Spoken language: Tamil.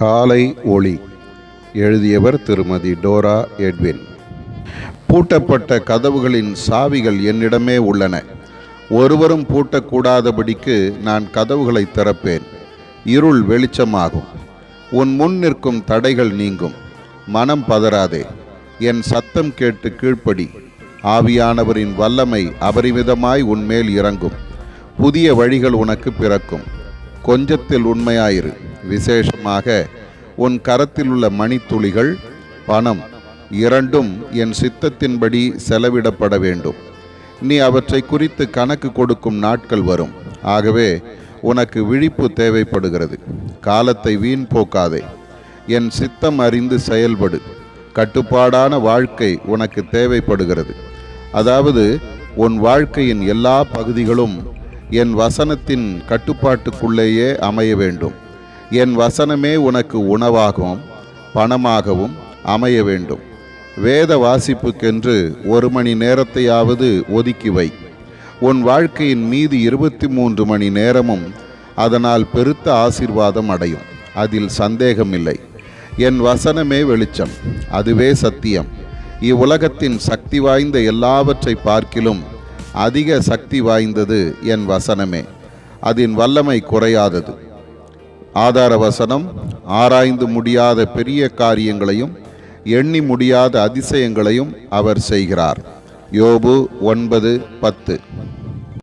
காலை ஒளி. எழுதியவர் திருமதி டோரா எட்வின். பூட்டப்பட்ட கதவுகளின் சாவிகள் என்னிடமே உள்ளன. ஒருவரும் பூட்டக்கூடாதபடிக்கு நான் கதவுகளை திறப்பேன். இருள் வெளிச்சமாகும். உன் முன் நிற்கும் தடைகள் நீங்கும். மனம் பதறாதே. என் சத்தம் கேட்டு கீழ்ப்படி. ஆவியானவரின் வல்லமை அபரிமிதமாய் உன்மேல் இறங்கும். புதிய வழிகள் உனக்கு பிறக்கும். கொஞ்சத்தில் உண்மையாயிரு. விசேஷமாக உன் கரத்தில் உள்ள மணித்துளிகள், பணம் இரண்டும் என் சித்தத்தின்படி செலவிடப்பட வேண்டும். நீ அவற்றை குறித்து கணக்கு கொடுக்கும் நாட்கள் வரும். ஆகவே உனக்கு விழிப்பு தேவைப்படுகிறது. காலத்தை வீண் போக்காதே. என் சித்தம் அறிந்து செயல்படு. கட்டுப்பாடான வாழ்க்கை உனக்கு தேவைப்படுகிறது. அதாவது உன் வாழ்க்கையின் எல்லா பகுதிகளும் என் வசனத்தின் கட்டுப்பாட்டுக்குள்ளேயே அமைய வேண்டும். என் வசனமே உனக்கு உணவாகவும் பணமாகவும் அமைய வேண்டும். வேத வாசிப்புக்கென்று 1 மணி நேரத்தையாவது ஒதுக்கி வை. உன் வாழ்க்கையின் மீது 23 மணி நேரமும் அதனால் பெருத்த ஆசீர்வாதம் அடையும். அதில் சந்தேகமில்லை. என் வசனமே வெளிச்சம், அதுவே சத்தியம். இவ்வுலகத்தின் சக்தி வாய்ந்த எல்லாவற்றை பார்க்கிலும் அதிக சக்தி வாய்ந்தது என் வசனமே. அதன் வல்லமை குறையாதது. ஆதார வசனம் ஆராய்ந்து முடியாத பெரிய காரியங்களையும் எண்ணி முடியாத அதிசயங்களையும் அவர் செய்கிறார். யோபு 9:10.